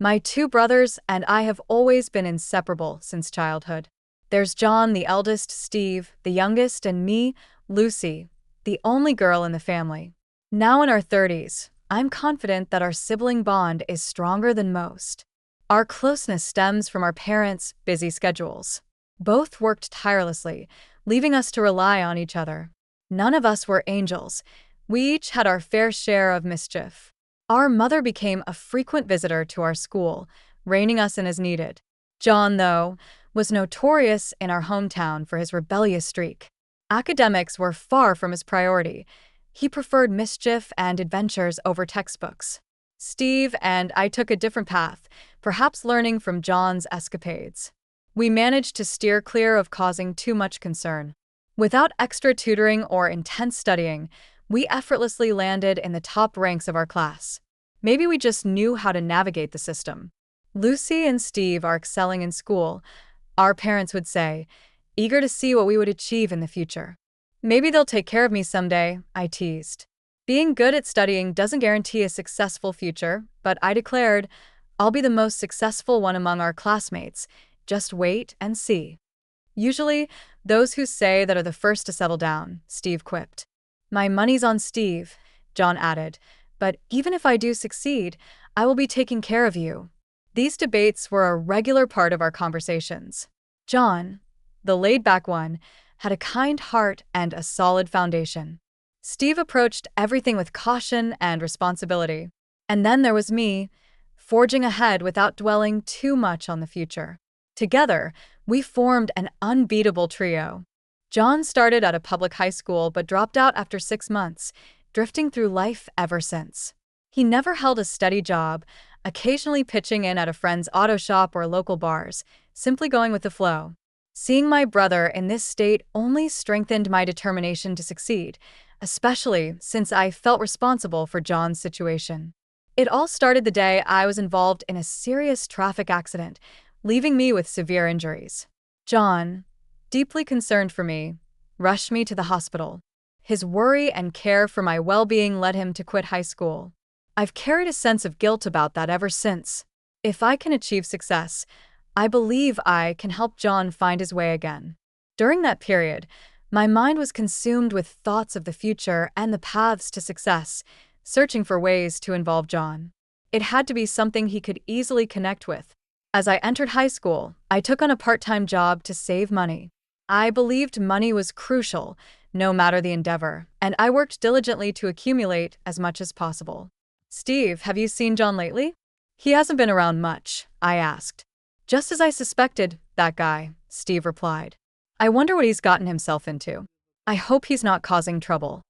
My two brothers and I have always been inseparable since childhood. There's John, the eldest, Steve, the youngest, and me, Lucy, the only girl in the family. Now in our 30s, I'm confident that our sibling bond is stronger than most. Our closeness stems from our parents' busy schedules. Both worked tirelessly, leaving us to rely on each other. None of us were angels. We each had our fair share of mischief. Our mother became a frequent visitor to our school, reining us in as needed. John, though, was notorious in our hometown for his rebellious streak. Academics were far from his priority. He preferred mischief and adventures over textbooks. Steve and I took a different path, perhaps learning from John's escapades. We managed to steer clear of causing too much concern. Without extra tutoring or intense studying, we effortlessly landed in the top ranks of our class. Maybe we just knew how to navigate the system. Lucy and Steve are excelling in school, our parents would say, eager to see what we would achieve in the future. Maybe they'll take care of me someday, I teased. Being good at studying doesn't guarantee a successful future, but I declared, I'll be the most successful one among our classmates. Just wait and see. Usually, those who say that are the first to settle down, Steve quipped. My money's on Steve, John added, but even if I do succeed, I will be taking care of you. These debates were a regular part of our conversations. John, the laid-back one, had a kind heart and a solid foundation. Steve approached everything with caution and responsibility. And then there was me, forging ahead without dwelling too much on the future. Together, we formed an unbeatable trio. John started at a public high school but dropped out after 6 months, drifting through life ever since. He never held a steady job, occasionally pitching in at a friend's auto shop or local bars, simply going with the flow. Seeing my brother in this state only strengthened my determination to succeed, especially since I felt responsible for John's situation. It all started the day I was involved in a serious traffic accident, leaving me with severe injuries. John, deeply concerned for me, rushed me to the hospital. His worry and care for my well-being led him to quit high school. I've carried a sense of guilt about that ever since. If I can achieve success, I believe I can help John find his way again. During that period, my mind was consumed with thoughts of the future and the paths to success, searching for ways to involve John. It had to be something he could easily connect with. As I entered high school, I took on a part-time job to save money. I believed money was crucial, no matter the endeavor, and I worked diligently to accumulate as much as possible. Steve, have you seen John lately? He hasn't been around much, I asked. Just as I suspected, that guy, Steve replied. I wonder what he's gotten himself into. I hope he's not causing trouble.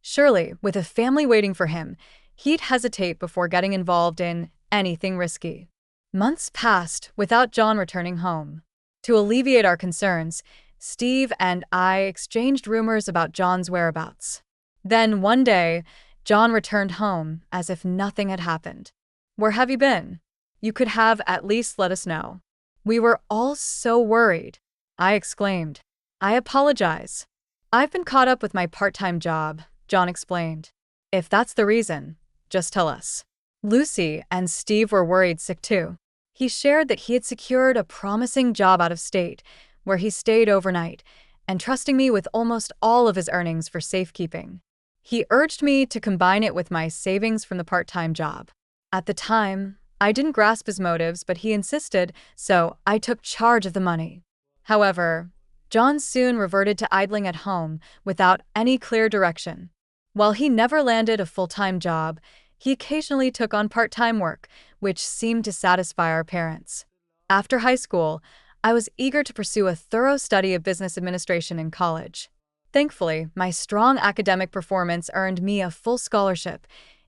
Surely, with a family waiting for him, he'd hesitate before getting involved in anything risky. Months passed without John returning home. To alleviate our concerns, Steve and I exchanged rumors about John's whereabouts. Then, one day, John returned home as if nothing had happened. Where have you been? You could have at least let us know. We were all so worried. I exclaimed. I apologize. I've been caught up with my part-time job, John explained. If that's the reason, just tell us. Lucy and Steve were worried sick too. He shared that he had secured a promising job out of state, where he stayed overnight, entrusting me with almost all of his earnings for safekeeping. He urged me to combine it with my savings from the part-time job. At the time, I didn't grasp his motives, but he insisted, so I took charge of the money. However, John soon reverted to idling at home without any clear direction. While he never landed a full-time job, he occasionally took on part-time work, which seemed to satisfy our parents. After high school, I was eager to pursue a thorough study of business administration in college. Thankfully, my strong academic performance earned me a full scholarship,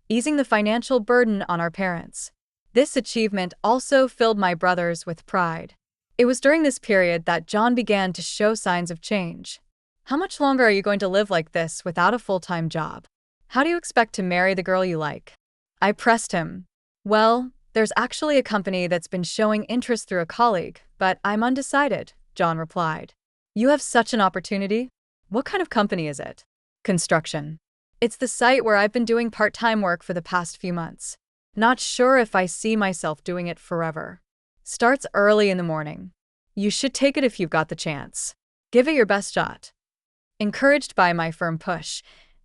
easing the financial burden on our parents. This achievement also filled my brothers with pride. It was during this period that John began to show signs of change. How much longer are you going to live like this without a full-time job? How do you expect to marry the girl you like? I pressed him. Well, there's actually a company that's been showing interest through a colleague, but I'm undecided, John replied. You have such an opportunity? What kind of company is it? Construction. It's the site where I've been doing part-time work for the past few months. Not sure if I see myself doing it forever. Starts early in the morning. You should take it if you've got the chance. Give it your best shot. Encouraged by my firm push,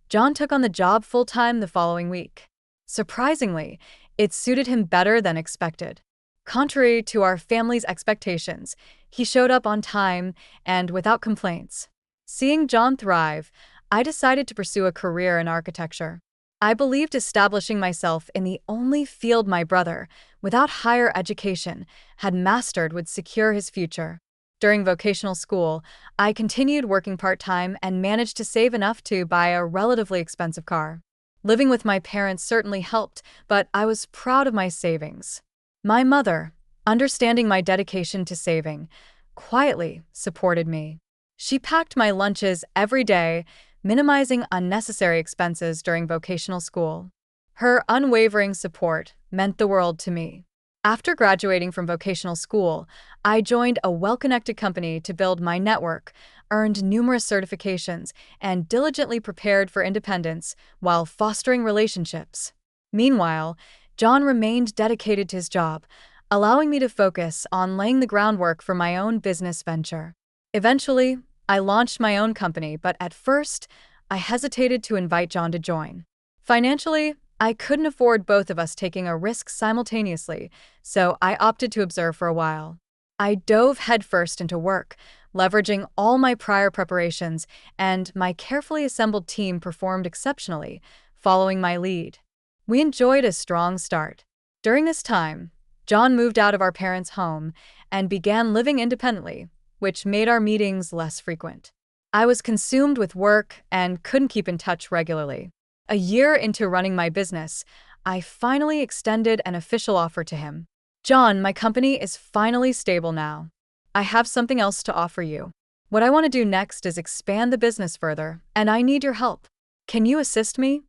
John took on the job full-time the following week. Surprisingly, it suited him better than expected. Contrary to our family's expectations, he showed up on time and without complaints. Seeing John thrive, I decided to pursue a career in architecture. I believed establishing myself in the only field my brother, without higher education, had mastered would secure his future. During vocational school, I continued working part-time and managed to save enough to buy a relatively expensive car. Living with my parents certainly helped, but I was proud of my savings. My mother, understanding my dedication to saving, quietly supported me. She packed my lunches every day, minimizing unnecessary expenses during vocational school. Her unwavering support meant the world to me. After graduating from vocational school, I joined a well-connected company to build my network, earned numerous certifications, and diligently prepared for independence while fostering relationships. Meanwhile, John remained dedicated to his job, allowing me to focus on laying the groundwork for my own business venture. Eventually, I launched my own company, but at first, I hesitated to invite John to join. Financially, I couldn't afford both of us taking a risk simultaneously, so I opted to observe for a while. I dove headfirst into work, leveraging all my prior preparations, and my carefully assembled team performed exceptionally, following my lead. We enjoyed a strong start. During this time, John moved out of our parents' home and began living independently, which made our meetings less frequent. I was consumed with work and couldn't keep in touch regularly. A year into running my business, I finally extended an official offer to him. John, my company is finally stable now. I have something else to offer you. What I want to do next is expand the business further, and I need your help. Can you assist me?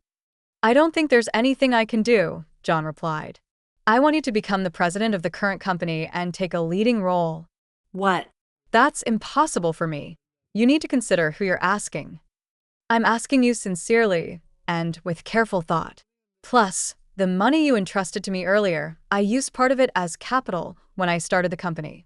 I don't think there's anything I can do, John replied. I want you to become the president of the current company and take a leading role. What? That's impossible for me. You need to consider who you're asking. I'm asking you sincerely and with careful thought. Plus, the money you entrusted to me earlier, I used part of it as capital when I started the company.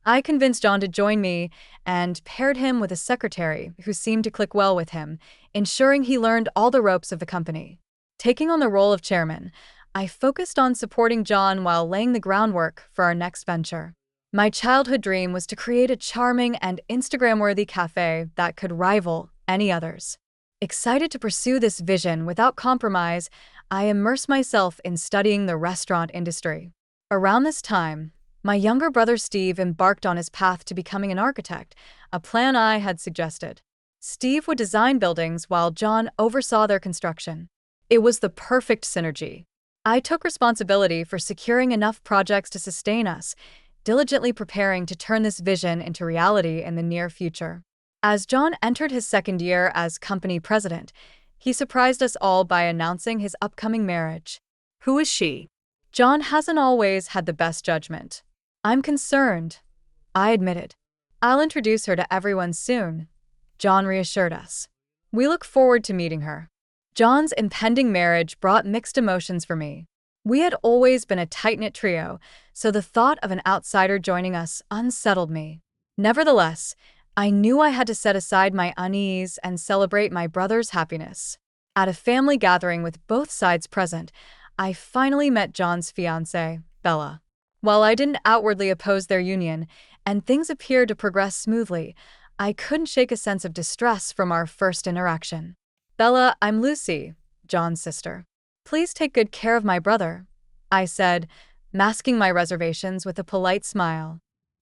I convinced John to join me and paired him with a secretary who seemed to click well with him, ensuring he learned all the ropes of the company. Taking on the role of chairman, I focused on supporting John while laying the groundwork for our next venture. My childhood dream was to create a charming and Instagram-worthy cafe that could rival any others. Excited to pursue this vision without compromise, I immersed myself in studying the restaurant industry. Around this time, my younger brother Steve embarked on his path to becoming an architect, a plan I had suggested. Steve would design buildings while John oversaw their construction. It was the perfect synergy. I took responsibility for securing enough projects to sustain us, diligently preparing to turn this vision into reality in the near future. As John entered his second year as company president, he surprised us all by announcing his upcoming marriage. Who is she? John hasn't always had the best judgment. I'm concerned, I admitted. I'll introduce her to everyone soon, John reassured us. We look forward to meeting her. John's impending marriage brought mixed emotions for me. We had always been a tight-knit trio, so the thought of an outsider joining us unsettled me. Nevertheless, I knew I had to set aside my unease and celebrate my brother's happiness. At a family gathering with both sides present, I finally met John's fiancée, Bella. While I didn't outwardly oppose their union, and things appeared to progress smoothly, I couldn't shake a sense of distress from our first interaction. Bella, I'm Lucy, John's sister. Please take good care of my brother, I said, masking my reservations with a polite smile.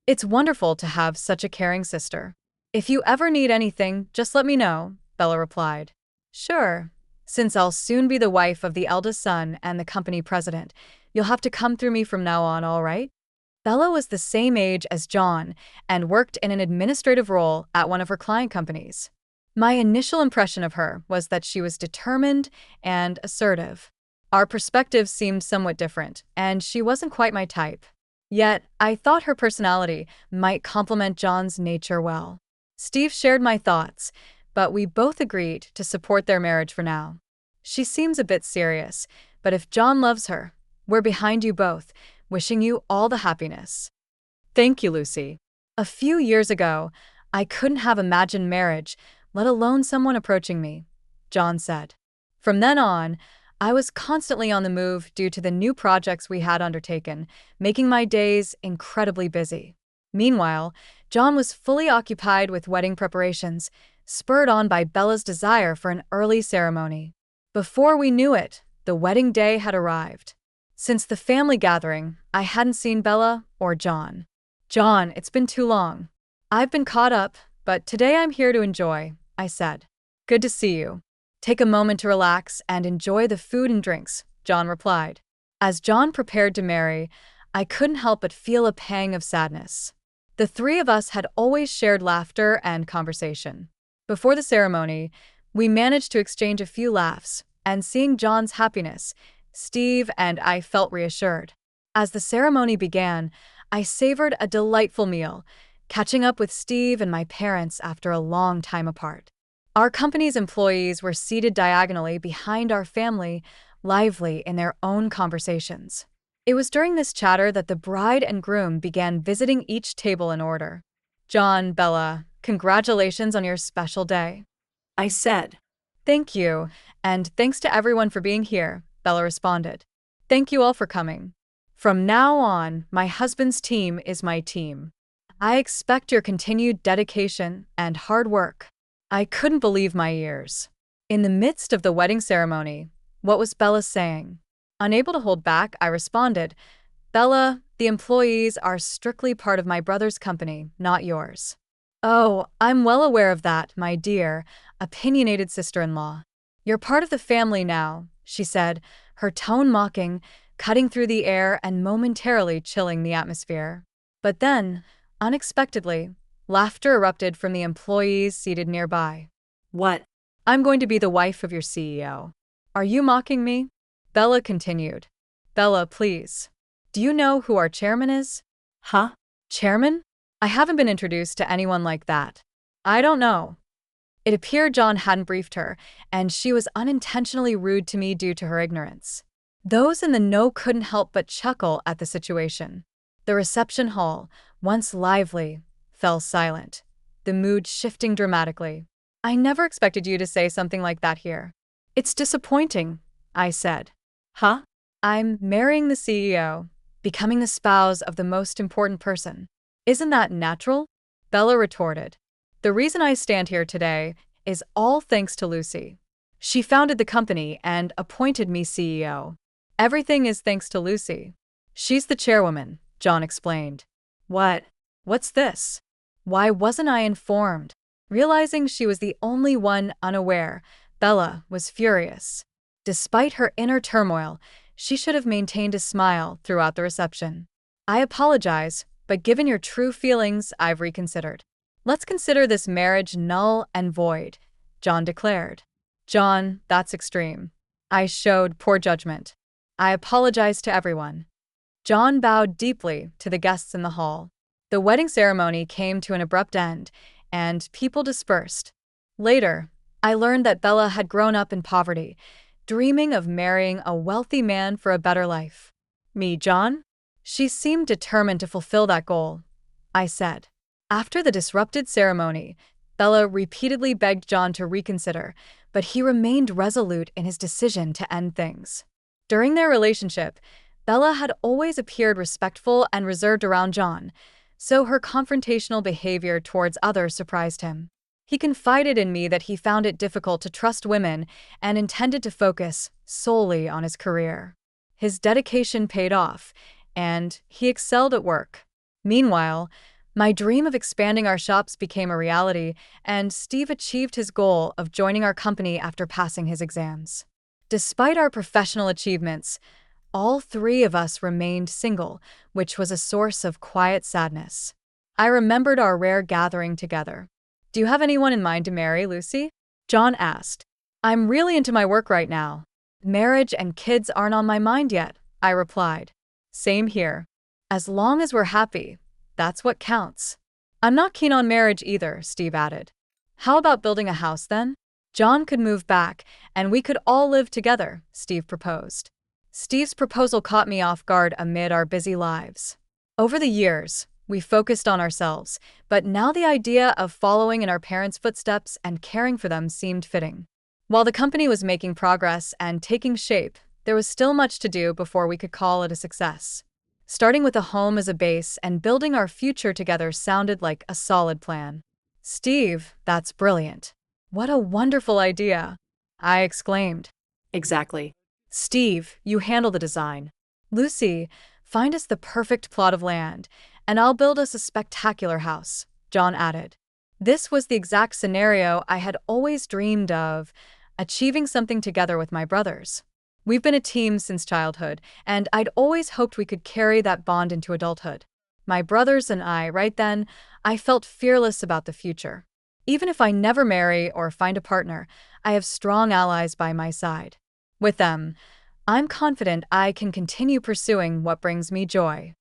It's wonderful to have such a caring sister. If you ever need anything, just let me know, Bella replied. Sure. Since I'll soon be the wife of the eldest son and the company president, you'll have to come through me from now on, all right? Bella was the same age as John and worked in an administrative role at one of her client companies. My initial impression of her was that she was determined and assertive. Our perspectives seemed somewhat different, and she wasn't quite my type. Yet, I thought her personality might complement John's nature well. Steve shared my thoughts, but we both agreed to support their marriage for now. She seems a bit serious, but if John loves her, We're behind you both, wishing you all the happiness. Thank you, Lucy. A few years ago, I couldn't have imagined marriage, let alone someone approaching me, John said. From then on, I was constantly on the move due to the new projects we had undertaken, making my days incredibly busy. Meanwhile, John was fully occupied with wedding preparations, spurred on by Bella's desire for an early ceremony. Before we knew it, the wedding day had arrived. Since the family gathering, I hadn't seen Bella or John. John, it's been too long. I've been caught up, but today I'm here to enjoy, I said. Good to see you. Take a moment to relax and enjoy the food and drinks, John replied. As John prepared to marry, I couldn't help but feel a pang of sadness. The three of us had always shared laughter and conversation. Before the ceremony, we managed to exchange a few laughs, and seeing John's happiness, Steve and I felt reassured. As the ceremony began, I savored a delightful meal, catching up with Steve and my parents after a long time apart. Our company's employees were seated diagonally behind our family, lively in their own conversations. It was during this chatter that the bride and groom began visiting each table in order. John, Bella, congratulations on your special day, I said. Thank you, and thanks to everyone for being here, Bella responded. Thank you all for coming. From now on, my husband's team is my team. I expect your continued dedication and hard work. I couldn't believe my ears. In the midst of the wedding ceremony, what was Bella saying? Unable to hold back, I responded, Bella, the employees are strictly part of my brother's company, not yours. Oh, I'm well aware of that, my dear, opinionated sister-in-law. You're part of the family now, she said, her tone mocking, cutting through the air and momentarily chilling the atmosphere. But then, unexpectedly, laughter erupted from the employees seated nearby. What? I'm going to be the wife of your CEO. Are you mocking me? Bella continued. Bella, please. Do you know who our chairman is? Huh? Chairman? I haven't been introduced to anyone like that. I don't know. It appeared John hadn't briefed her, and she was unintentionally rude to me due to her ignorance. Those in the know couldn't help but chuckle at the situation. The reception hall, once lively, fell silent, the mood shifting dramatically. I never expected you to say something like that here. It's disappointing, I said. Huh? I'm marrying the CEO, becoming the spouse of the most important person. Isn't that natural? Bella retorted. The reason I stand here today is all thanks to Lucy. She founded the company and appointed me CEO. Everything is thanks to Lucy. She's the chairwoman, John explained. What? What's this? Why wasn't I informed? Realizing she was the only one unaware, Bella was furious. Despite her inner turmoil, she should have maintained a smile throughout the reception. I apologize, but given your true feelings, I've reconsidered. Let's consider this marriage null and void, John declared. John, that's extreme. I showed poor judgment. I apologize to everyone. John bowed deeply to the guests in the hall. The wedding ceremony came to an abrupt end, and people dispersed. Later, I learned that Bella had grown up in poverty, dreaming of marrying a wealthy man for a better life. Me, John? She seemed determined to fulfill that goal, I said. After the disrupted ceremony, Bella repeatedly begged John to reconsider, but he remained resolute in his decision to end things. During their relationship, Bella had always appeared respectful and reserved around John, so her confrontational behavior towards others surprised him. He confided in me that he found it difficult to trust women and intended to focus solely on his career. His dedication paid off, and he excelled at work. Meanwhile, my dream of expanding our shops became a reality, and Steve achieved his goal of joining our company after passing his exams. Despite our professional achievements, all three of us remained single, which was a source of quiet sadness. I remembered our rare gathering together. Do you have anyone in mind to marry, Lucy? John asked. I'm really into my work right now. Marriage and kids aren't on my mind yet, I replied. Same here. As long as we're happy, that's what counts. I'm not keen on marriage either, Steve added. How about building a house then? John could move back, and we could all live together, Steve proposed. Steve's proposal caught me off guard amid our busy lives. Over the years, we focused on ourselves, but now the idea of following in our parents' footsteps and caring for them seemed fitting. While the company was making progress and taking shape, there was still much to do before we could call it a success. Starting with a home as a base and building our future together sounded like a solid plan. Steve, that's brilliant. What a wonderful idea, I exclaimed. Exactly. Steve, you handle the design. Lucy, find us the perfect plot of land, and I'll build us a spectacular house, John added. This was the exact scenario I had always dreamed of, achieving something together with my brothers. We've been a team since childhood, and I'd always hoped we could carry that bond into adulthood. My brothers and I, right then, I felt fearless about the future. Even if I never marry or find a partner, I have strong allies by my side. With them, I'm confident I can continue pursuing what brings me joy.